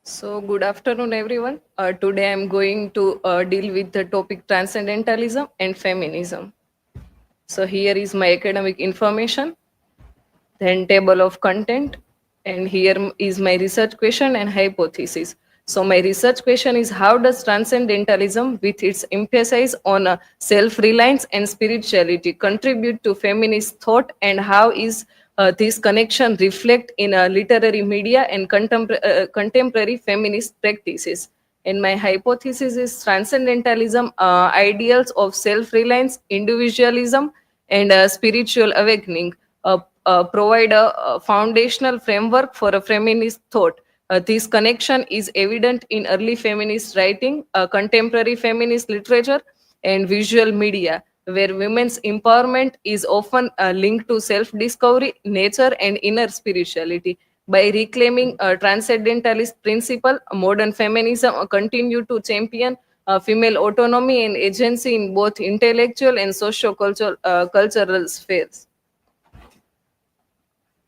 So, good afternoon, everyone. Today I'm going to deal with the topic Transcendentalism and Feminism. So, here is my academic information, then table of content, and here is my research question and hypothesis. So, my research question is: how does Transcendentalism, with its emphasis on self reliance and spirituality, contribute to feminist thought, and how is this connection reflect in literary media and contemporary feminist practices? And my hypothesis is Transcendentalism, ideals of self reliance, individualism, and spiritual awakening provide a foundational framework for a feminist thought. This connection is evident in early feminist writing, contemporary feminist literature, and visual media, where women's empowerment is often linked to self discovery, nature, and inner spirituality. By reclaiming a transcendentalist principle, modern feminism continue to champion female autonomy and agency in both intellectual and socio-cultural cultural spheres.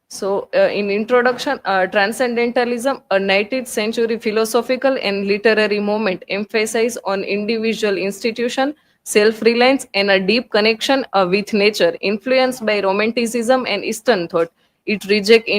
So, in introduction, Transcendentalism, a 19th century philosophical and literary movement, emphasized on individual institution, self-reliance, and a deep connection with nature, influenced by Romanticism and Eastern thought. It rejects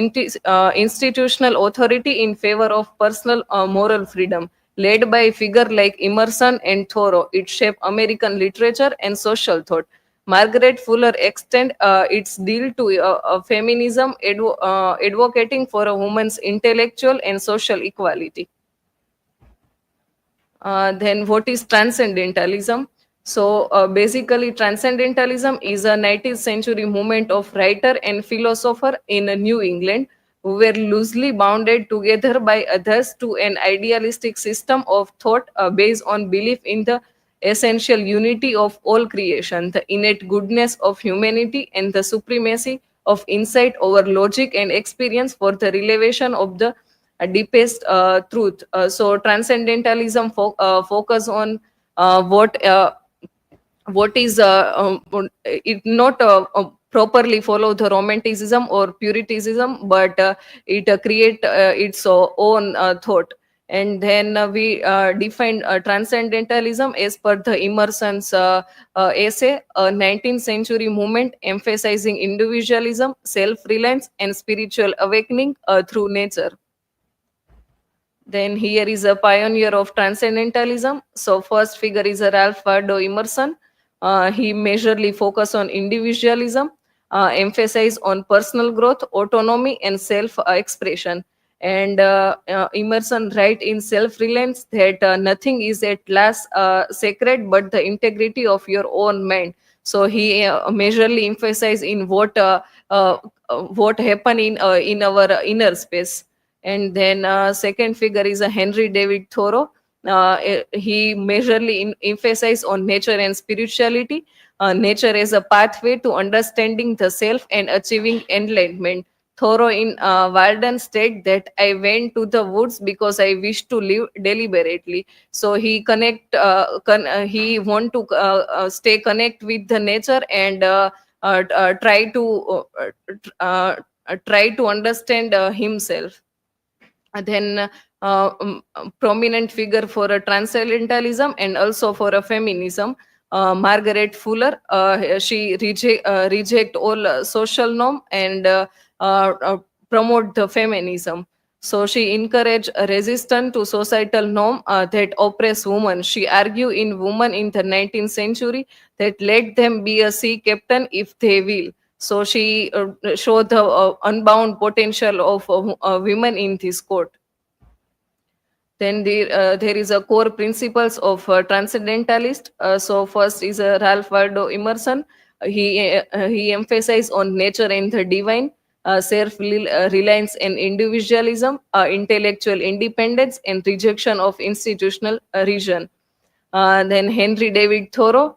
institutional authority in favor of personal moral freedom. Led by a figure like Emerson and Thoreau, it shaped American literature and social thought. Margaret Fuller extend its deal to feminism, advocating for a woman's intellectual and social equality. Then, what is transcendentalism? So, basically, transcendentalism is a 19th century movement of writer and philosopher in New England who were loosely bounded together by others to an idealistic system of thought based on belief in the essential unity of all creation, the innate goodness of humanity, and the supremacy of insight over logic and experience for the revelation of the deepest truth. So transcendentalism focus on what is it not properly follow the romanticism or puritanism, but it create its own thought. And then we define transcendentalism as per the Emerson's essay, a 19th century movement emphasizing individualism, self-reliance, and spiritual awakening through nature. Then here is a pioneer of transcendentalism. So first figure is a Ralph Waldo Emerson. He majorly focused on individualism, emphasized on personal growth, autonomy, and self-expression. And Emerson write in Self-Reliance that nothing is at last sacred but the integrity of your own mind. So he majorly emphasized in what happen in our inner space. And then second figure is a Henry David Thoreau. He majorly emphasized on nature and spirituality. Nature as a pathway to understanding the self and achieving enlightenment. Thoreau in Walden state that I went to the woods because I wish to live deliberately. So he want to stay connect with the nature and try to understand himself. Then prominent figure for a transcendentalism and also for a feminism, Margaret Fuller. She reject all social norm and promote the feminism. So she encouraged a resistance to societal norm that oppress women. She argued in Women in the 19th Century that let them be a sea captain if they will. So she showed the unbound potential of women in this court. Then there is a core principles of transcendentalist. So first is Ralph Waldo Emerson. He emphasized on nature and the divine, self reliance and individualism, intellectual independence, and rejection of institutional region. Then Henry David Thoreau,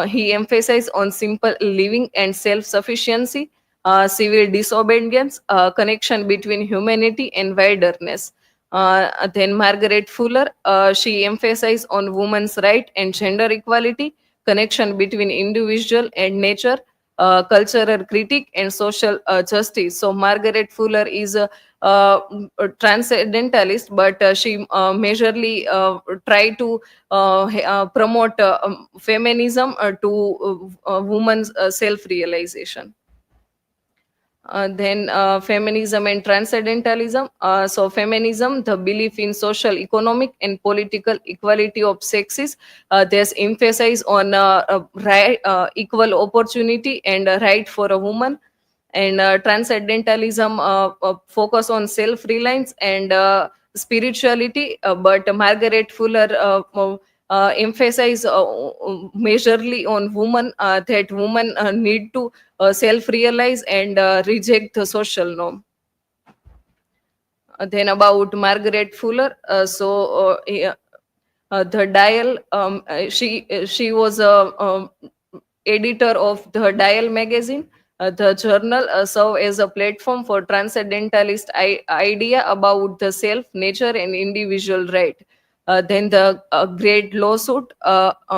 he emphasized on simple living and self-sufficiency, civil disobedience, connection between humanity and wilderness. Then Margaret Fuller, she emphasized on women's right and gender equality, connection between individual and nature, cultural critique, and social justice. So Margaret Fuller is transcendentalist, but she majorly try to promote feminism to women's self-realization. Then feminism and transcendentalism. So feminism, the belief in social, economic, and political equality of sexes. There's emphasis on right, equal opportunity and right for a woman. And transcendentalism focus on self-reliance and spirituality. But Margaret Fuller emphasize majorly on women, that women need to self-realize and reject the social norm. Then about Margaret Fuller. The Dial. She was a editor of the Dial magazine. The journal served as a platform for transcendentalist idea about the self, nature, and individual right. Then the great lawsuit,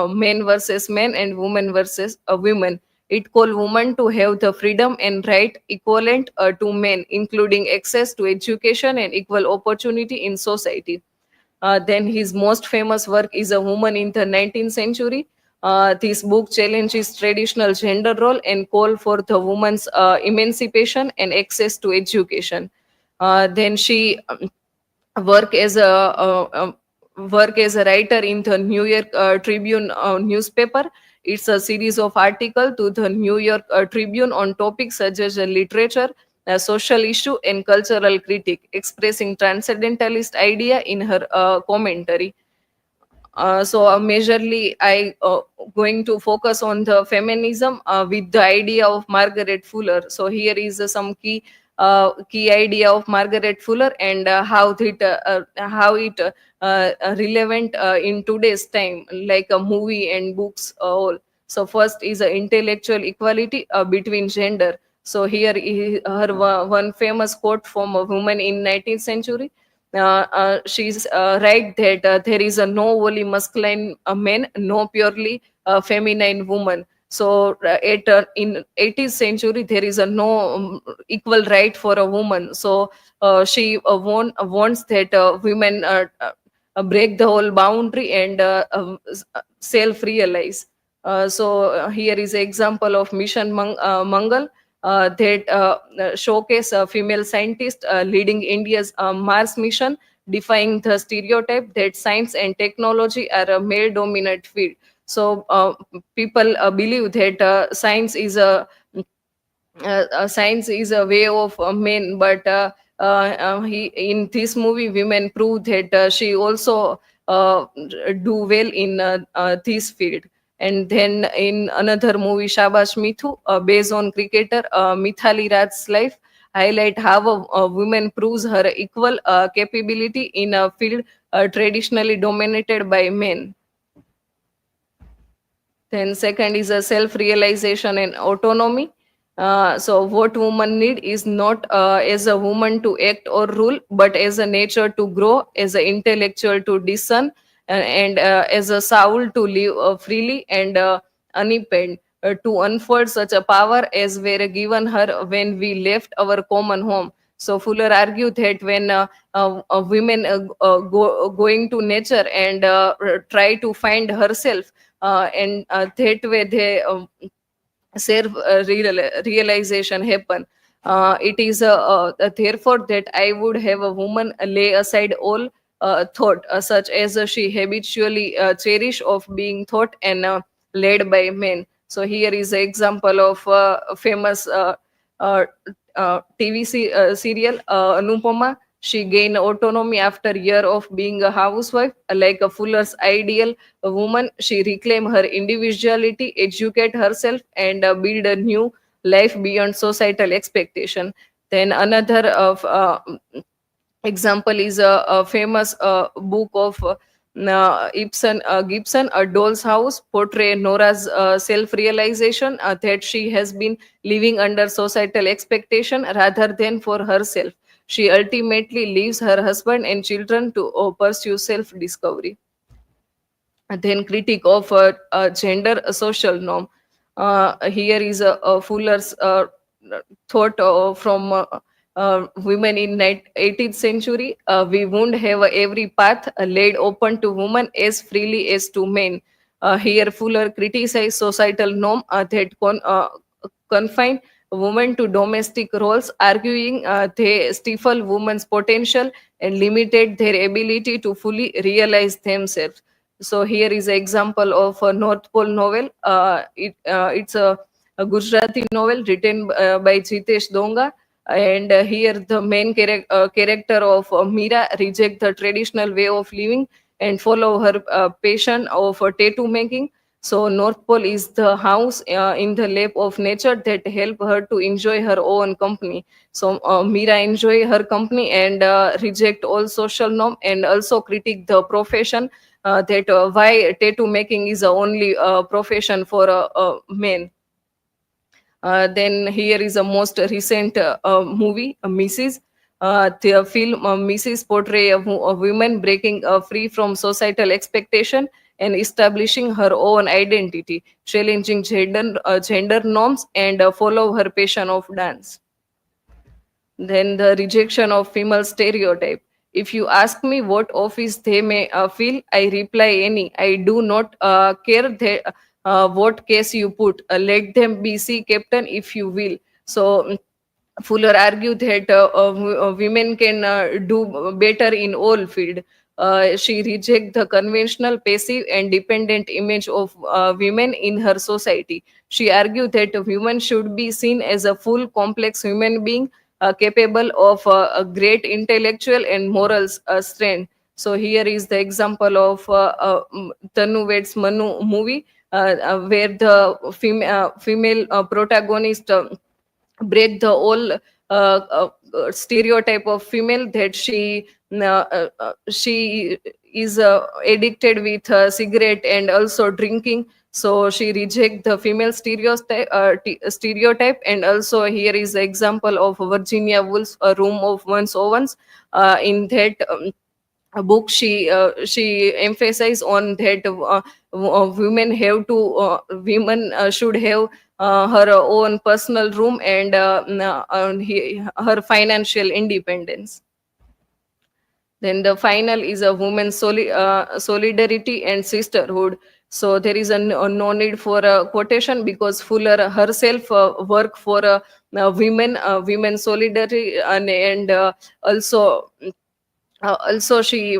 men versus men and women versus women. It called women to have the freedom and right equivalent to men, including access to education and equal opportunity in society. Then his most famous work is A Woman in the 19th Century. This book challenges traditional gender role and call for the woman's emancipation and access to education. Then she work as a work as a writer in the New York Tribune newspaper. It's a series of articles to the New York Tribune on topics such as literature, social issue, and cultural critique, expressing transcendentalist idea in her commentary. Majorly I going to focus on the feminism with the idea of Margaret Fuller. So here is some key idea of Margaret Fuller and how it relevant in today's time, like a movie and books all. So first is intellectual equality between gender. So here her one famous quote from a woman in 19th century. She's right that there is a no only masculine men, no purely feminine woman. So in 18th century there is a no equal right for a woman. So she wants that women break the whole boundary and self realize. Here is an example of Mission Mangal, that showcase a female scientist leading India's Mars mission, defying the stereotype that science and technology are a male dominant field. So people believe that science is a way of men, but in this movie women prove that she also do well in this field. And then in another movie, Shabash Mithu, based on cricketer Mithali Raj's life, highlight how a woman proves her equal capability in a field traditionally dominated by men. Then second is a self-realization and autonomy. So what women need is not as a woman to act or rule, but as a nature to grow, as an intellectual to discern, and as a soul to live freely and unimpeded. To unfold such a power as were given her when we left our common home. So Fuller argued that when women going to nature and try to find herself, and that way they self realization happen. It is therefore that I would have a woman lay aside all thought, such as she habitually cherish of being thought and led by men. So here is an example of a famous uh, serial, Anupama. She gained autonomy after year of being a housewife. Like a Fuller's ideal woman, she reclaimed her individuality, educate herself, and build a new life beyond societal expectation. Then another of example is a famous book of Ibsen, Gibson, A Doll's House, portray Nora's self-realization that she has been living under societal expectation rather than for herself. She ultimately leaves her husband and children to pursue self-discovery. And then critique of gender social norm. Here is a Fuller's thought from women in 18th century, we won't have every path laid open to women as freely as to men. Here, Fuller criticized societal norm that confine women to domestic roles, arguing they stifle women's potential and limited their ability to fully realize themselves. So here is an example of a North Pole novel. It's a Gujarati novel written by Jitesh Donga, and here the main character of Mira reject the traditional way of living and follow her passion of tattoo making. So North Pole is the house in the lap of nature that help her to enjoy her own company. So Mira enjoy her company and reject all social norm and also critique the profession, that why tattoo making is the only profession for men. Then here is a most recent movie, Mrs. The film Mrs. portray a woman breaking free from societal expectation and establishing her own identity, challenging gender norms, and follow her passion of dance. Then the rejection of female stereotype. If you ask me what office they may fill, I reply any. I do not care what case you put. Let them be sea captain if you will. So Fuller argued that women can do better in all field. She rejects the conventional passive and dependent image of women in her society. She argued that women should be seen as a full complex human being capable of a great intellectual and moral strength. So here is the example of Tanu Ved's Manu movie, where the female protagonist break the whole stereotype of female, that she is addicted with cigarette and also drinking. So she reject the female stereotype. And also here is the example of Virginia Woolf's A Room of One's Ovens. In that book, she emphasized on that women should have her own personal room and her financial independence. Then the final is a women's solidarity and sisterhood. So there is no need for a quotation, because Fuller herself work for women solidarity, and also she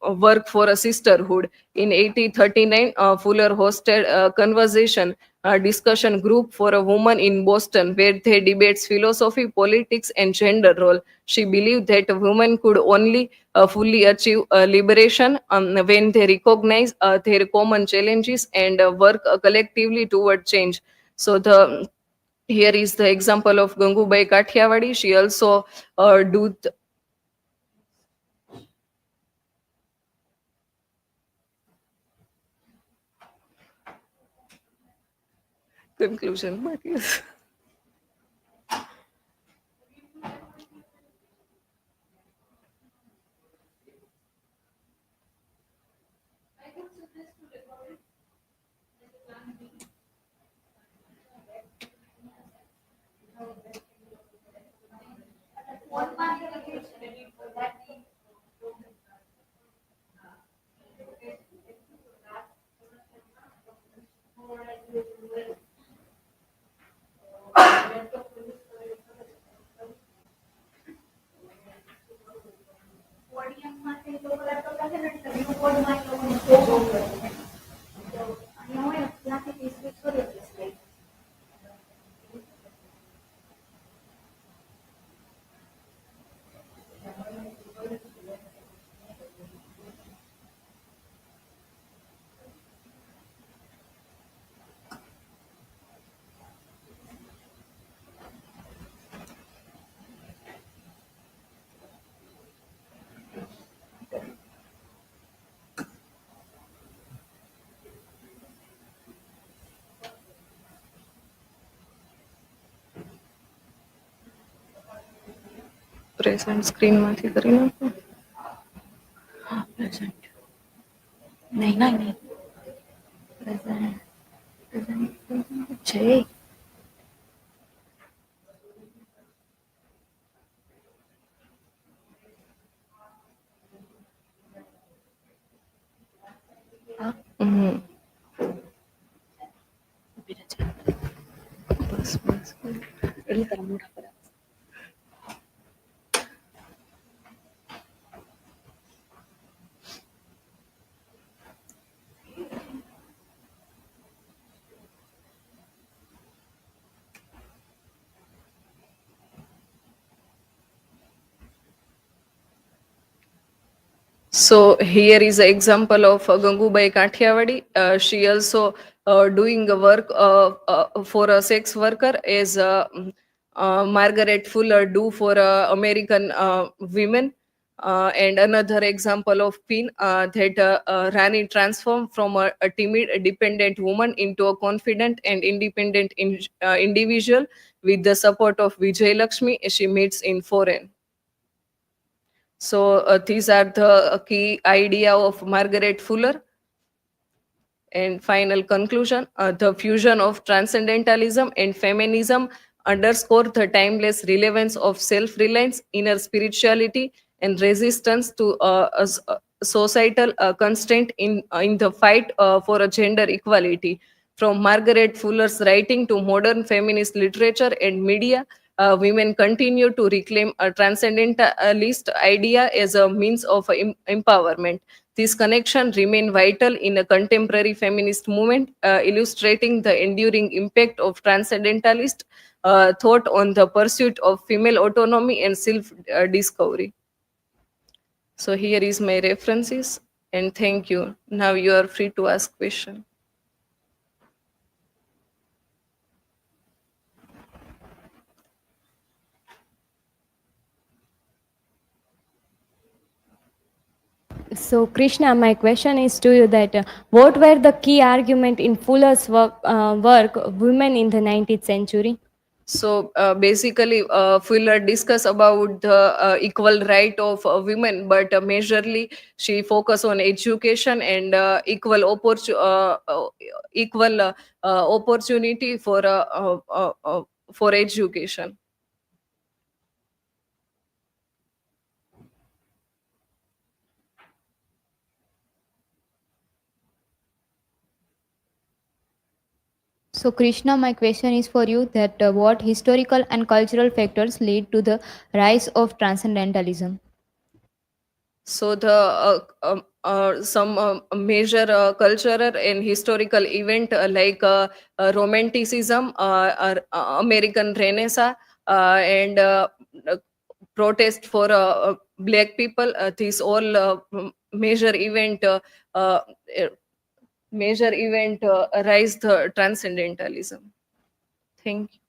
worked for a sisterhood. In 1839, Fuller hosted a conversation discussion group for a woman in Boston, where they debates philosophy, politics, and gender role. She believed that a woman could only fully achieve liberation when they recognize their common challenges and work collectively toward change. So the here is the example of Gangubai Kathiawadi. She also do conclusion, but yes. Present સ્ક્રીનમાંથી કરી નાખો. Present. नहीं ना नहीं. Present. Present. Jay. So here is an example of Gangubai Kathiawadi. She also doing a work for a sex worker as Margaret Fuller do for American women. And another example of Pin that Rani transformed from a timid, dependent woman into a confident and independent individual with the support of Vijay Lakshmi she meets in foreign. So these are the key idea of Margaret Fuller. And final conclusion, the fusion of transcendentalism and feminism underscore the timeless relevance of self-reliance, inner spirituality, and resistance to societal constraint in the fight for a gender equality. From Margaret Fuller's writing to modern feminist literature and media, women continue to reclaim a transcendentalist idea as a means of empowerment. This connection remain vital in a contemporary feminist movement, illustrating the enduring impact of transcendentalist thought on the pursuit of female autonomy and self-discovery. So here is my references, and thank you. Now you are free to ask question. So, Krishna, my question is to you that what were the key argument in Fuller's work, Women in the 19th Century? So basically, Fuller discuss about the equal right of women, but majorly she focus on education and equal opportunity for education. So, Krishna, my question is for you that what historical and cultural factors lead to the rise of transcendentalism? So the some major cultural and historical event Romanticism, American Renaissance, and protest for black people. These all major event uh, uh, major event rise the transcendentalism. Thank you.